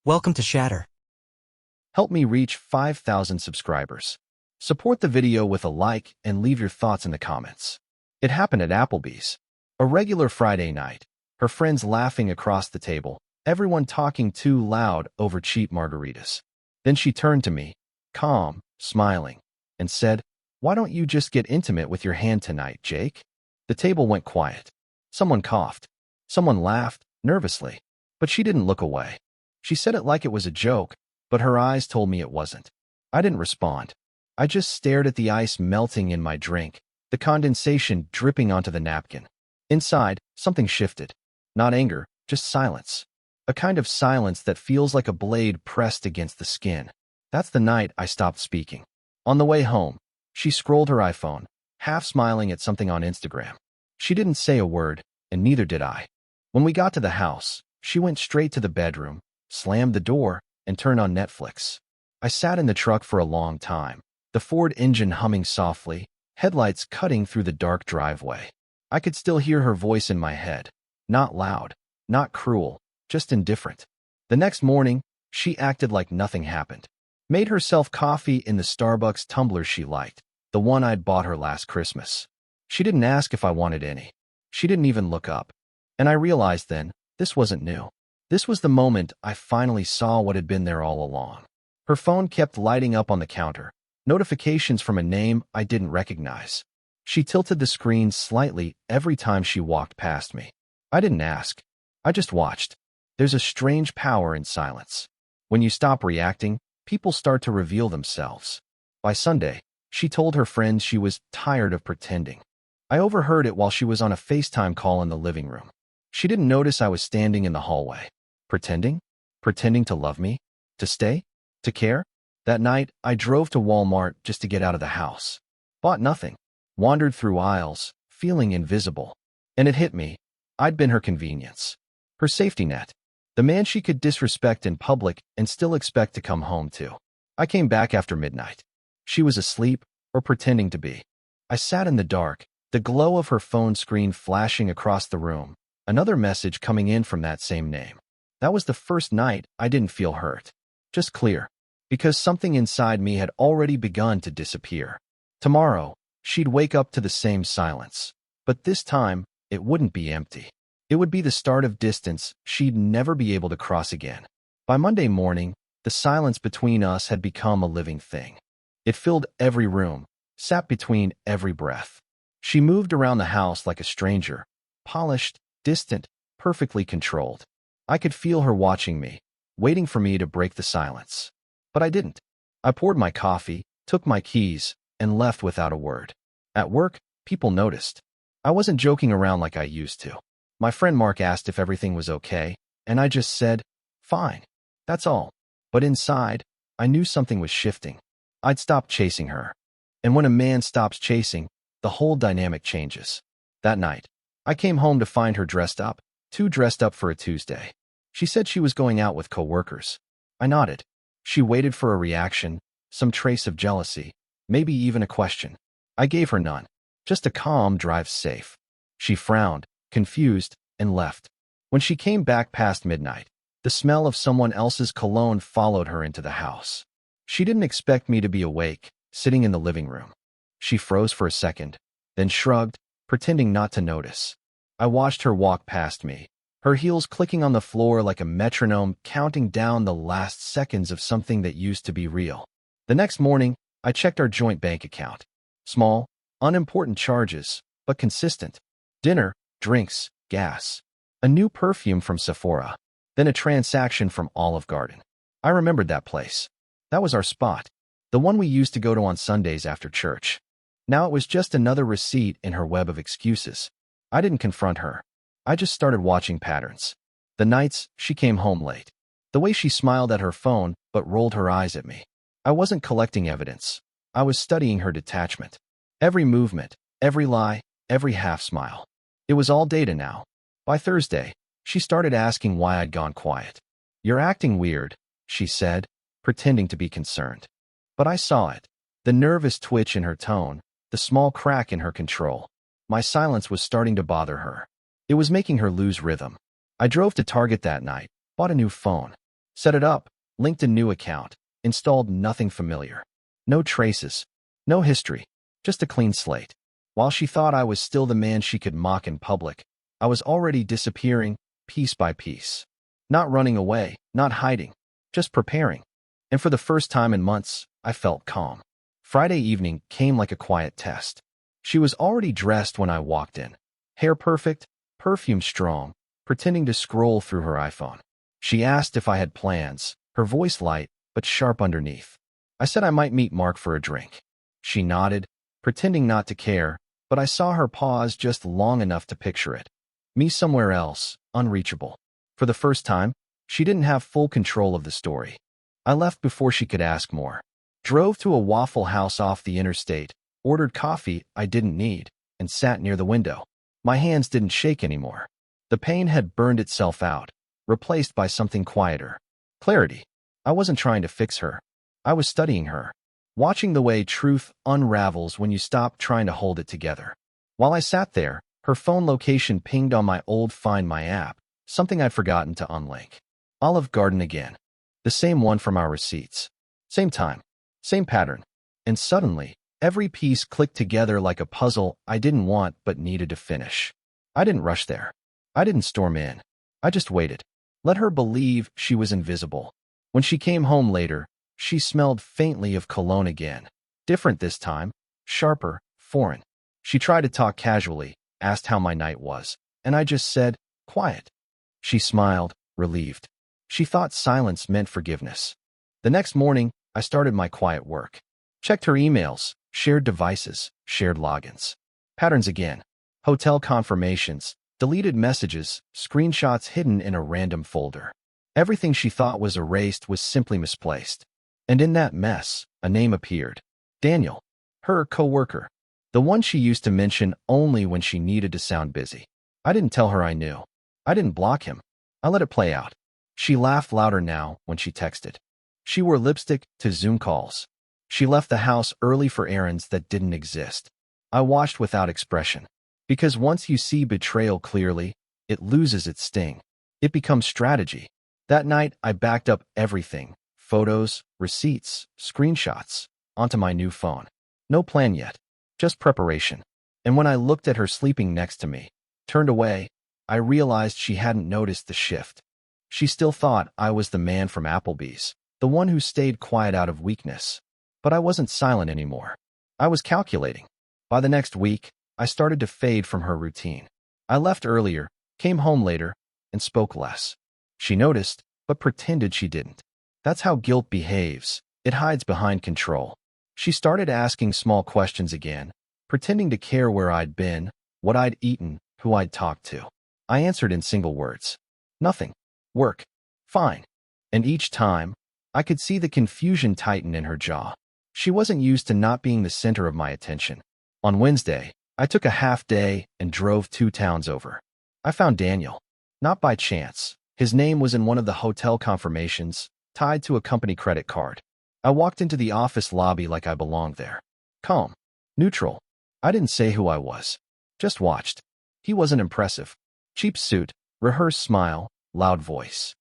Welcome to Shatter. Help me reach 5,000 subscribers. Support the video with a like and leave your thoughts in the comments. It happened at Applebee's. A regular Friday night. Her friends laughing across the table, everyone talking too loud over cheap margaritas. Then she turned to me, calm, smiling, and said, "Why don't you just get intimate with your hand tonight, Jake?" The table went quiet. Someone coughed. Someone laughed, nervously. But she didn't look away. She said it like it was a joke, but her eyes told me it wasn't. I didn't respond. I just stared at the ice melting in my drink, the condensation dripping onto the napkin. Inside, something shifted. Not anger, just silence. A kind of silence that feels like a blade pressed against the skin. That's the night I stopped speaking. On the way home, she scrolled her iPhone, half smiling at something on Instagram. She didn't say a word, and neither did I. When we got to the house, she went straight to the bedroom, slammed the door, and turned on Netflix. I sat in the truck for a long time, the Ford engine humming softly, headlights cutting through the dark driveway. I could still hear her voice in my head. Not loud, not cruel, just indifferent. The next morning, she acted like nothing happened. Made herself coffee in the Starbucks tumbler she liked, the one I'd bought her last Christmas. She didn't ask if I wanted any. She didn't even look up. And I realized then, this wasn't new. This was the moment I finally saw what had been there all along. Her phone kept lighting up on the counter, notifications from a name I didn't recognize. She tilted the screen slightly every time she walked past me. I didn't ask. I just watched. There's a strange power in silence. When you stop reacting, people start to reveal themselves. By Sunday, she told her friends she was tired of pretending. I overheard it while she was on a FaceTime call in the living room. She didn't notice I was standing in the hallway. Pretending? Pretending to love me? To stay? To care? That night, I drove to Walmart just to get out of the house. Bought nothing. Wandered through aisles, feeling invisible. And it hit me. I'd been her convenience. Her safety net. The man she could disrespect in public and still expect to come home to. I came back after midnight. She was asleep, or pretending to be. I sat in the dark, the glow of her phone screen flashing across the room. Another message coming in from that same name. That was the first night I didn't feel hurt. Just clear. Because something inside me had already begun to disappear. Tomorrow, she'd wake up to the same silence. But this time, it wouldn't be empty. It would be the start of distance she'd never be able to cross again. By Monday morning, the silence between us had become a living thing. It filled every room, sat between every breath. She moved around the house like a stranger, polished, distant, perfectly controlled. I could feel her watching me, waiting for me to break the silence. But I didn't. I poured my coffee, took my keys, and left without a word. At work, people noticed. I wasn't joking around like I used to. My friend Mark asked if everything was okay, and I just said, "Fine." That's all. But inside, I knew something was shifting. I'd stopped chasing her. And when a man stops chasing, the whole dynamic changes. That night, I came home to find her dressed up, too dressed up for a Tuesday. She said she was going out with coworkers. I nodded. She waited for a reaction, some trace of jealousy, maybe even a question. I gave her none. Just a calm drive safe. She frowned, confused, and left. When she came back past midnight, the smell of someone else's cologne followed her into the house. She didn't expect me to be awake, sitting in the living room. She froze for a second, then shrugged, pretending not to notice. I watched her walk past me, her heels clicking on the floor like a metronome counting down the last seconds of something that used to be real. The next morning, I checked our joint bank account. Small, unimportant charges, but consistent. Dinner, drinks, gas. A new perfume from Sephora. Then a transaction from Olive Garden. I remembered that place. That was our spot. The one we used to go to on Sundays after church. Now it was just another receipt in her web of excuses. I didn't confront her. I just started watching patterns. The nights she came home late. The way she smiled at her phone but rolled her eyes at me. I wasn't collecting evidence. I was studying her detachment. Every movement, every lie, every half smile. It was all data now. By Thursday, she started asking why I'd gone quiet. "You're acting weird," she said, pretending to be concerned. But I saw it. The nervous twitch in her tone, the small crack in her control. My silence was starting to bother her. It was making her lose rhythm. I drove to Target that night, bought a new phone. Set it up, linked a new account, installed nothing familiar. No traces, no history, just a clean slate. While she thought I was still the man she could mock in public, I was already disappearing, piece by piece. Not running away, not hiding, just preparing. And for the first time in months, I felt calm. Friday evening came like a quiet test. She was already dressed when I walked in. Hair perfect, perfume strong, pretending to scroll through her iPhone. She asked if I had plans, her voice light, but sharp underneath. I said I might meet Mark for a drink. She nodded, pretending not to care, but I saw her pause just long enough to picture it. Me somewhere else, unreachable. For the first time, she didn't have full control of the story. I left before she could ask more. Drove to a Waffle House off the interstate, ordered coffee I didn't need, and sat near the window. My hands didn't shake anymore. The pain had burned itself out, replaced by something quieter. Clarity. I wasn't trying to fix her. I was studying her, watching the way truth unravels when you stop trying to hold it together. While I sat there, her phone location pinged on my old Find My app, something I'd forgotten to unlink. Olive Garden again. The same one from our receipts. Same time. Same pattern. And suddenly, every piece clicked together like a puzzle I didn't want but needed to finish. I didn't rush there. I didn't storm in. I just waited. Let her believe she was invisible. When she came home later, she smelled faintly of cologne again. Different this time. Sharper, foreign. She tried to talk casually, asked how my night was, and I just said, quiet. She smiled, relieved. She thought silence meant forgiveness. The next morning, I started my quiet work. Checked her emails, shared devices, shared logins. Patterns again. Hotel confirmations, deleted messages, screenshots hidden in a random folder. Everything she thought was erased was simply misplaced. And in that mess, a name appeared. Daniel. Her coworker. The one she used to mention only when she needed to sound busy. I didn't tell her I knew. I didn't block him. I let it play out. She laughed louder now when she texted. She wore lipstick to Zoom calls. She left the house early for errands that didn't exist. I watched without expression. Because once you see betrayal clearly, it loses its sting. It becomes strategy. That night, I backed up everything. Photos, receipts, screenshots, onto my new phone. No plan yet. Just preparation. And when I looked at her sleeping next to me, turned away, I realized she hadn't noticed the shift. She still thought I was the man from Applebee's, the one who stayed quiet out of weakness. But I wasn't silent anymore. I was calculating. By the next week, I started to fade from her routine. I left earlier, came home later, and spoke less. She noticed, but pretended she didn't. That's how guilt behaves. It hides behind control. She started asking small questions again, pretending to care where I'd been, what I'd eaten, who I'd talked to. I answered in single words. Nothing. Work. Fine. And each time, I could see the confusion tighten in her jaw. She wasn't used to not being the center of my attention. On Wednesday, I took a half day and drove 2 towns over. I found Daniel. Not by chance. His name was in one of the hotel confirmations, tied to a company credit card. I walked into the office lobby like I belonged there. Calm. Neutral. I didn't say who I was. Just watched. He wasn't impressive. Cheap suit, rehearsed smile, loud voice.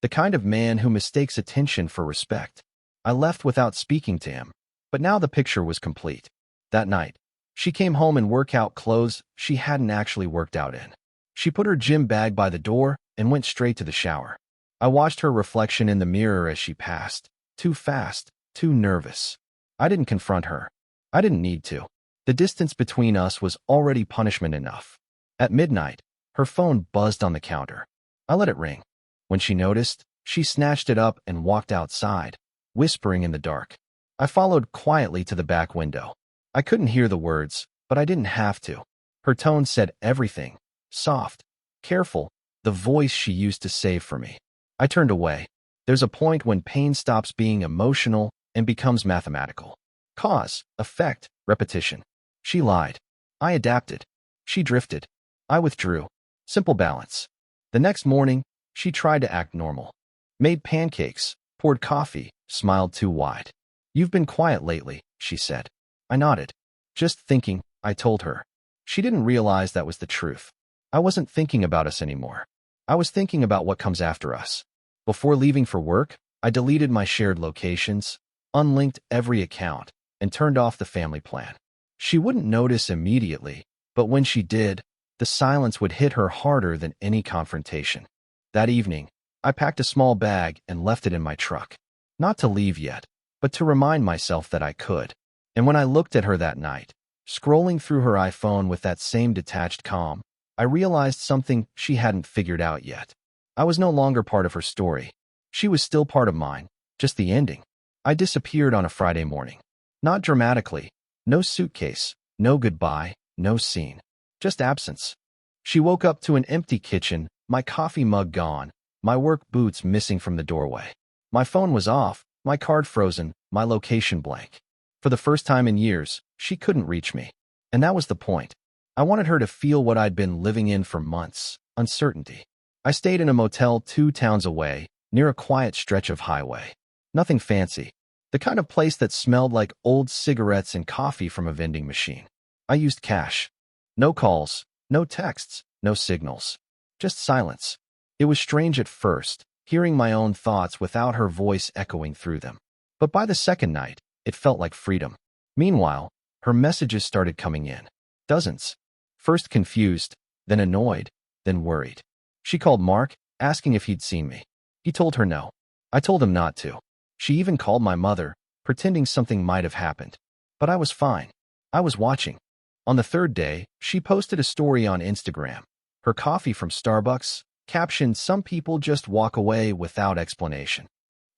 The kind of man who mistakes attention for respect. I left without speaking to him, but now the picture was complete. That night, she came home in workout clothes she hadn't actually worked out in. She put her gym bag by the door and went straight to the shower. I watched her reflection in the mirror as she passed. Too fast, too nervous. I didn't confront her. I didn't need to. The distance between us was already punishment enough. At midnight, her phone buzzed on the counter. I let it ring. When she noticed, she snatched it up and walked outside, whispering in the dark. I followed quietly to the back window. I couldn't hear the words, but I didn't have to. Her tone said everything. Soft, careful, the voice she used to save for me. I turned away. There's a point when pain stops being emotional and becomes mathematical. Cause, effect, repetition. She lied. I adapted. She drifted. I withdrew. Simple balance. The next morning, she tried to act normal. Made pancakes, poured coffee, smiled too wide. You've been quiet lately, she said. I nodded. Just thinking, I told her. She didn't realize that was the truth. I wasn't thinking about us anymore. I was thinking about what comes after us. Before leaving for work, I deleted my shared locations, unlinked every account, and turned off the family plan. She wouldn't notice immediately, but when she did, the silence would hit her harder than any confrontation. That evening, I packed a small bag and left it in my truck. Not to leave yet, but to remind myself that I could. And when I looked at her that night, scrolling through her iPhone with that same detached calm, I realized something she hadn't figured out yet. I was no longer part of her story. She was still part of mine, just the ending. I disappeared on a Friday morning. Not dramatically. No suitcase, no goodbye, no scene. Just absence. She woke up to an empty kitchen, my coffee mug gone, my work boots missing from the doorway. My phone was off, my card frozen, my location blank. For the first time in years, she couldn't reach me. And that was the point. I wanted her to feel what I'd been living in for months, uncertainty. I stayed in a motel 2 towns away, near a quiet stretch of highway. Nothing fancy. The kind of place that smelled like old cigarettes and coffee from a vending machine. I used cash. No calls, no texts, no signals. Just silence. It was strange at first, hearing my own thoughts without her voice echoing through them. But by the second night, it felt like freedom. Meanwhile, her messages started coming in. Dozens. First confused, then annoyed, then worried. She called Mark, asking if he'd seen me. He told her no. I told him not to. She even called my mother, pretending something might have happened. But I was fine. I was watching. On the third day, she posted a story on Instagram. Her coffee from Starbucks, captioned, "Some people just walk away without explanation."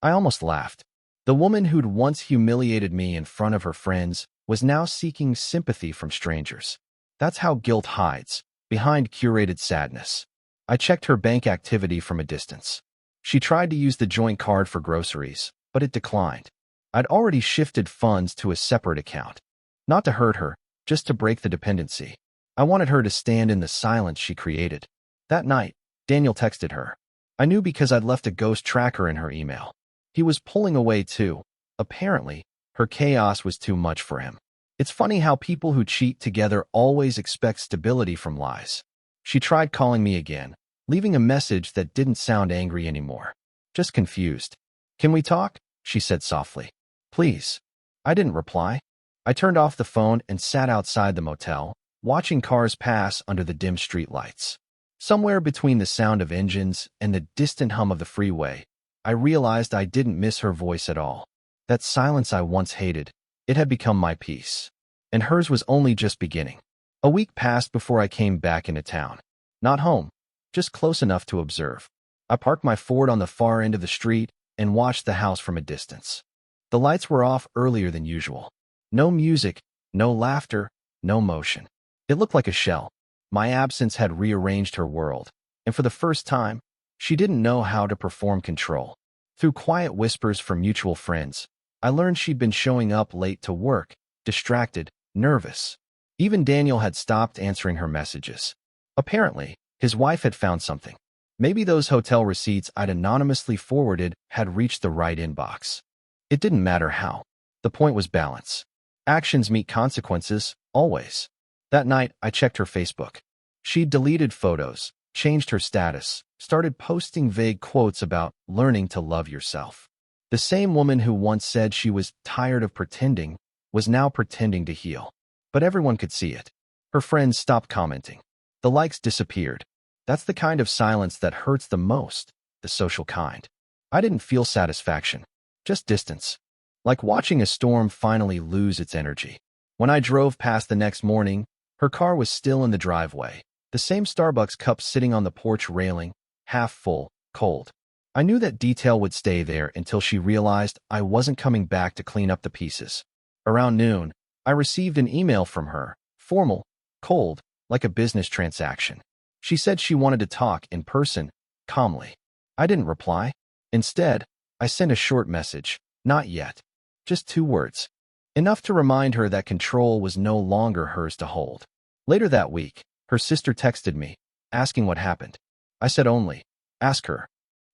I almost laughed. The woman who'd once humiliated me in front of her friends was now seeking sympathy from strangers. That's how guilt hides, behind curated sadness. I checked her bank activity from a distance. She tried to use the joint card for groceries, but it declined. I'd already shifted funds to a separate account. Not to hurt her, just to break the dependency. I wanted her to stand in the silence she created. That night, Daniel texted her. I knew because I'd left a ghost tracker in her email. He was pulling away too. Apparently, her chaos was too much for him. It's funny how people who cheat together always expect stability from lies. She tried calling me again, leaving a message that didn't sound angry anymore. Just confused. "Can we talk?" she said softly. "Please." I didn't reply. I turned off the phone and sat outside the motel, watching cars pass under the dim streetlights. Somewhere between the sound of engines and the distant hum of the freeway, I realized I didn't miss her voice at all. That silence I once hated, it had become my peace. And hers was only just beginning. A week passed before I came back into town. Not home, just close enough to observe. I parked my Ford on the far end of the street and watched the house from a distance. The lights were off earlier than usual. No music, no laughter, no motion. It looked like a shell. My absence had rearranged her world, and for the first time, she didn't know how to perform control. Through quiet whispers from mutual friends, I learned she'd been showing up late to work, distracted, nervous. Even Daniel had stopped answering her messages. Apparently, his wife had found something. Maybe those hotel receipts I'd anonymously forwarded had reached the right inbox. It didn't matter how. The point was balance. Actions meet consequences, always. That night, I checked her Facebook. She'd deleted photos, changed her status, started posting vague quotes about learning to love yourself. The same woman who once said she was tired of pretending was now pretending to heal. But everyone could see it. Her friends stopped commenting. The likes disappeared. That's the kind of silence that hurts the most, the social kind. I didn't feel satisfaction, just distance. Like watching a storm finally lose its energy. When I drove past the next morning, her car was still in the driveway, the same Starbucks cup sitting on the porch railing, half full, cold. I knew that detail would stay there until she realized I wasn't coming back to clean up the pieces. Around noon, I received an email from her, formal, cold, like a business transaction. She said she wanted to talk in person, calmly. I didn't reply. Instead, I sent a short message, "Not yet." Just 2 words. Enough to remind her that control was no longer hers to hold. Later that week, her sister texted me, asking what happened. I said only, "Ask her."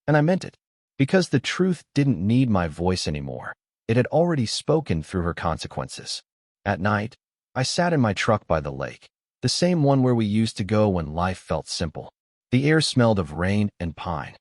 And I meant it. Because the truth didn't need my voice anymore. It had already spoken through her consequences. At night, I sat in my truck by the lake, the same one where we used to go when life felt simple. The air smelled of rain and pine.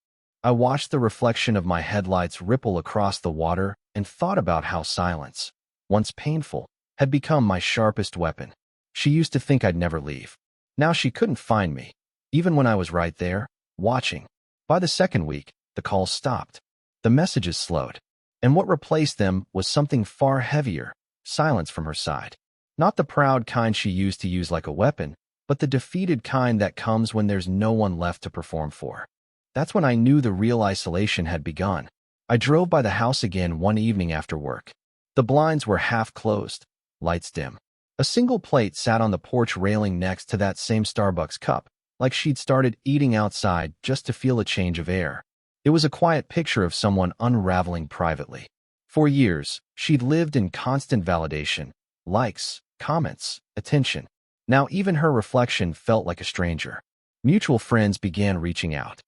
I watched the reflection of my headlights ripple across the water and thought about how silence, once painful, had become my sharpest weapon. She used to think I'd never leave. Now she couldn't find me, even when I was right there, watching. By the second week, the calls stopped. The messages slowed. And what replaced them was something far heavier, silence from her side. Not the proud kind she used to use like a weapon, but the defeated kind that comes when there's no one left to perform for. That's when I knew the real isolation had begun. I drove by the house again one evening after work. The blinds were half closed, lights dim. A single plate sat on the porch railing next to that same Starbucks cup, like she'd started eating outside just to feel a change of air. It was a quiet picture of someone unraveling privately. For years, she'd lived in constant validation, likes, comments, attention. Now even her reflection felt like a stranger. Mutual friends began reaching out.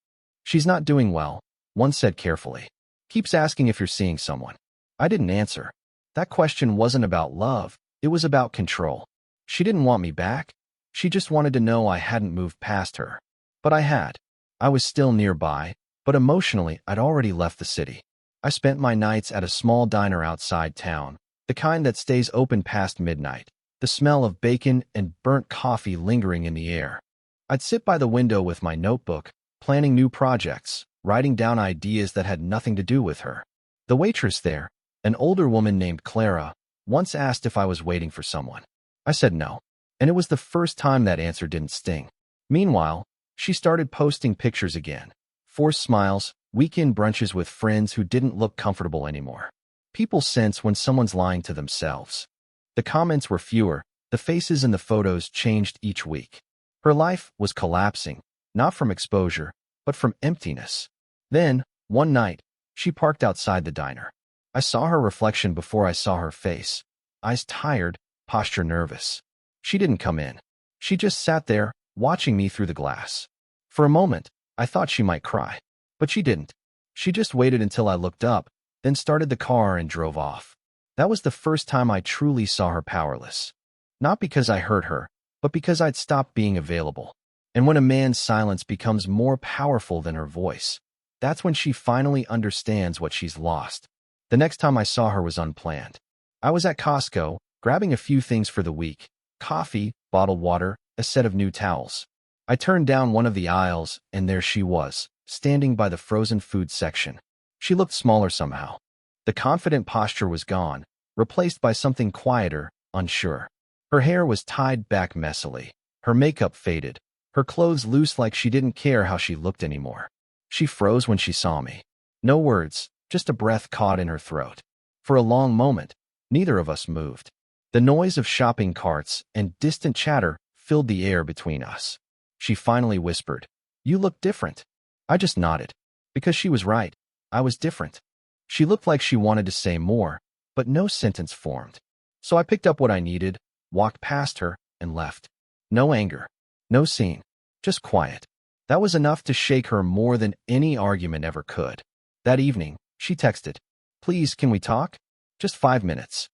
"She's not doing well," one said carefully. "Keeps asking if you're seeing someone." I didn't answer. That question wasn't about love. It was about control. She didn't want me back. She just wanted to know I hadn't moved past her. But I had. I was still nearby, but emotionally I'd already left the city. I spent my nights at a small diner outside town, the kind that stays open past midnight, the smell of bacon and burnt coffee lingering in the air. I'd sit by the window with my notebook, planning new projects, writing down ideas that had nothing to do with her. The waitress there, an older woman named Clara, once asked if I was waiting for someone. I said no, and it was the first time that answer didn't sting. Meanwhile, she started posting pictures again. Forced smiles, weekend brunches with friends who didn't look comfortable anymore. People sense when someone's lying to themselves. The comments were fewer, the faces in the photos changed each week. Her life was collapsing, not from exposure, but from emptiness. Then, one night, she parked outside the diner. I saw her reflection before I saw her face. Eyes tired, posture nervous. She didn't come in. She just sat there, watching me through the glass. For a moment, I thought she might cry. But she didn't. She just waited until I looked up, then started the car and drove off. That was the first time I truly saw her powerless. Not because I hurt her, but because I'd stopped being available. And when a man's silence becomes more powerful than her voice, that's when she finally understands what she's lost. The next time I saw her was unplanned. I was at Costco, grabbing a few things for the week: coffee, bottled water, a set of new towels. I turned down one of the aisles, and there she was, standing by the frozen food section. She looked smaller somehow. The confident posture was gone, replaced by something quieter, unsure. Her hair was tied back messily, her makeup faded, her clothes loose like she didn't care how she looked anymore. She froze when she saw me. No words, just a breath caught in her throat. For a long moment, neither of us moved. The noise of shopping carts and distant chatter filled the air between us. She finally whispered, "You look different." I just nodded. Because she was right. I was different. She looked like she wanted to say more, but no sentence formed. So I picked up what I needed, walked past her, and left. No anger. No scene. Just quiet. That was enough to shake her more than any argument ever could. That evening, she texted, "Please, can we talk? Just 5 minutes."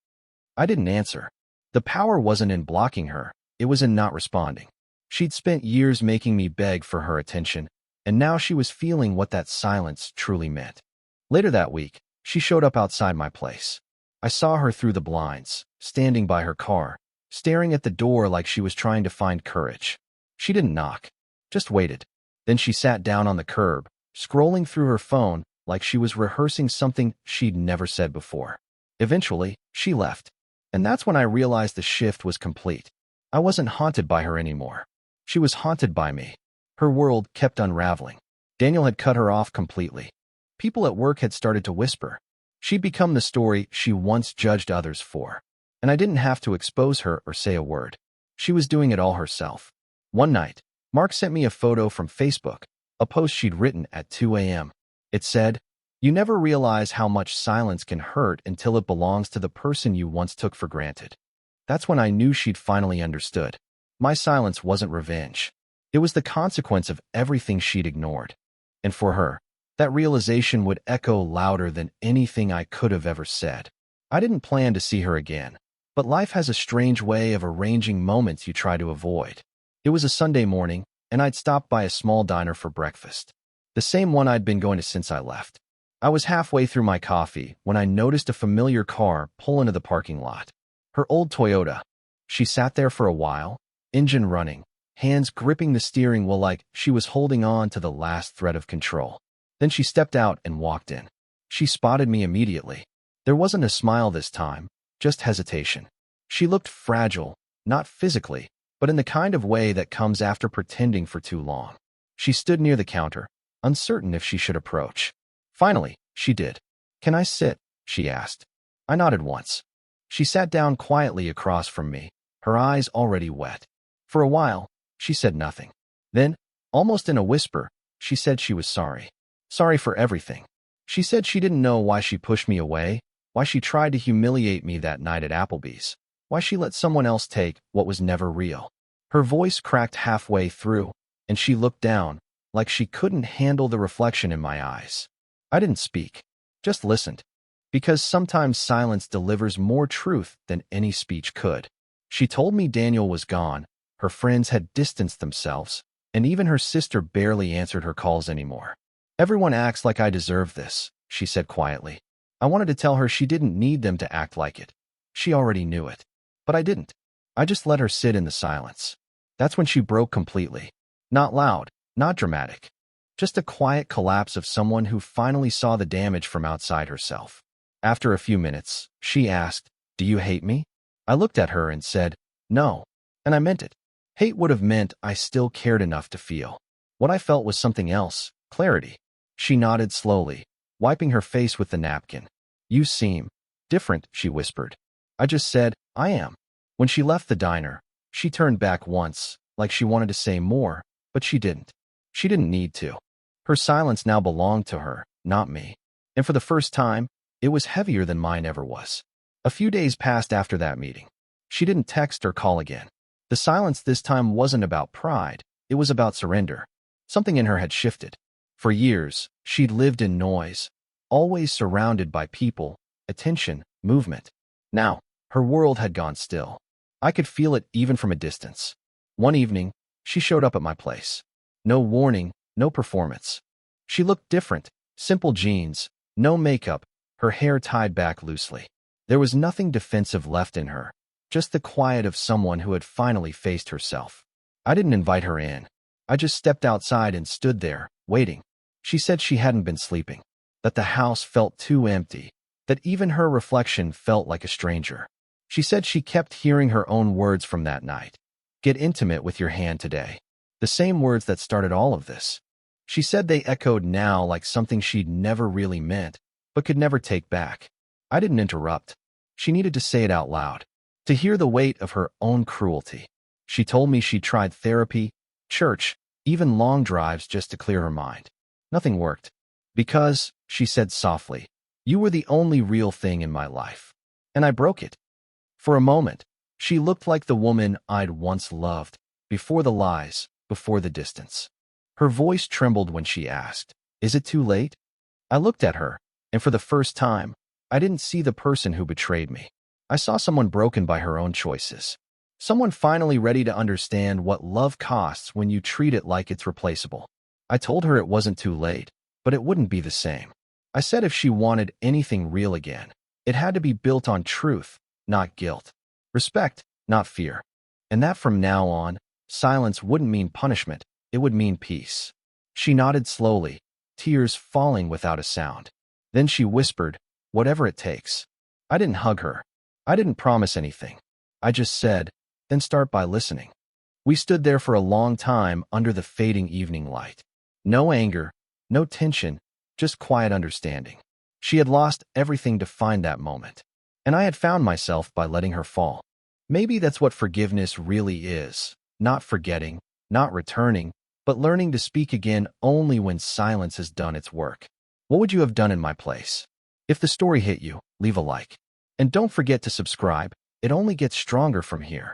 I didn't answer. The power wasn't in blocking her, it was in not responding. She'd spent years making me beg for her attention, and now she was feeling what that silence truly meant. Later that week, she showed up outside my place. I saw her through the blinds, standing by her car, staring at the door like she was trying to find courage. She didn't knock, just waited. Then she sat down on the curb, scrolling through her phone like she was rehearsing something she'd never said before. Eventually, she left. And that's when I realized the shift was complete. I wasn't haunted by her anymore. She was haunted by me. Her world kept unraveling. Daniel had cut her off completely. People at work had started to whisper. She'd become the story she once judged others for. And I didn't have to expose her or say a word. She was doing it all herself. One night, Mark sent me a photo from Facebook, a post she'd written at 2 a.m. It said, "You never realize how much silence can hurt until it belongs to the person you once took for granted." That's when I knew she'd finally understood. My silence wasn't revenge. It was the consequence of everything she'd ignored. And for her, that realization would echo louder than anything I could have ever said. I didn't plan to see her again, but life has a strange way of arranging moments you try to avoid. It was a Sunday morning, and I'd stopped by a small diner for breakfast. The same one I'd been going to since I left. I was halfway through my coffee when I noticed a familiar car pull into the parking lot. Her old Toyota. She sat there for a while, engine running, hands gripping the steering wheel like she was holding on to the last thread of control. Then she stepped out and walked in. She spotted me immediately. There wasn't a smile this time, just hesitation. She looked fragile, not physically, but in the kind of way that comes after pretending for too long. She stood near the counter, uncertain if she should approach. Finally, she did. "Can I sit?" she asked. I nodded once. She sat down quietly across from me, her eyes already wet. For a while, she said nothing. Then, almost in a whisper, she said she was sorry. Sorry for everything. She said she didn't know why she pushed me away, why she tried to humiliate me that night at Applebee's, why she let someone else take what was never real. Her voice cracked halfway through, and she looked down, like she couldn't handle the reflection in my eyes. I didn't speak, just listened, because sometimes silence delivers more truth than any speech could. She told me Daniel was gone, her friends had distanced themselves, and even her sister barely answered her calls anymore. "Everyone acts like I deserve this," she said quietly. I wanted to tell her she didn't need them to act like it. She already knew it. But I didn't. I just let her sit in the silence. That's when she broke completely. Not loud, not dramatic. Just a quiet collapse of someone who finally saw the damage from outside herself. After a few minutes, she asked, "Do you hate me?" I looked at her and said, "No." And I meant it. Hate would have meant I still cared enough to feel. What I felt was something else, clarity. She nodded slowly, wiping her face with the napkin. "You seem different," she whispered. I just said, "I am." When she left the diner, she turned back once, like she wanted to say more, but she didn't. She didn't need to. Her silence now belonged to her, not me. And for the first time, it was heavier than mine ever was. A few days passed after that meeting. She didn't text or call again. The silence this time wasn't about pride, it was about surrender. Something in her had shifted. For years, she'd lived in noise, always surrounded by people, attention, movement. Now, her world had gone still. I could feel it even from a distance. One evening, she showed up at my place. No warning, no performance. She looked different, simple jeans, no makeup, her hair tied back loosely. There was nothing defensive left in her, just the quiet of someone who had finally faced herself. I didn't invite her in. I just stepped outside and stood there, waiting. She said she hadn't been sleeping, that the house felt too empty, that even her reflection felt like a stranger. She said she kept hearing her own words from that night. "Get intimate with your hand today." The same words that started all of this. She said they echoed now like something she'd never really meant, but could never take back. I didn't interrupt. She needed to say it out loud, to hear the weight of her own cruelty. She told me she'd tried therapy, church, even long drives just to clear her mind. Nothing worked. "Because," she said softly, "you were the only real thing in my life." And I broke it. For a moment, she looked like the woman I'd once loved, before the lies, before the distance. Her voice trembled when she asked, "Is it too late?" I looked at her, and for the first time, I didn't see the person who betrayed me. I saw someone broken by her own choices. Someone finally ready to understand what love costs when you treat it like it's replaceable. I told her it wasn't too late, but it wouldn't be the same. I said if she wanted anything real again, it had to be built on truth, not guilt. Respect, not fear. And that from now on, silence wouldn't mean punishment, it would mean peace. She nodded slowly, tears falling without a sound. Then she whispered, "Whatever it takes." I didn't hug her. I didn't promise anything. I just said, "Then start by listening." We stood there for a long time under the fading evening light. No anger, no tension, just quiet understanding. She had lost everything to find that moment, and I had found myself by letting her fall. Maybe that's what forgiveness really is, not forgetting, not returning, but learning to speak again only when silence has done its work. What would you have done in my place? If the story hit you, leave a like. And don't forget to subscribe, it only gets stronger from here.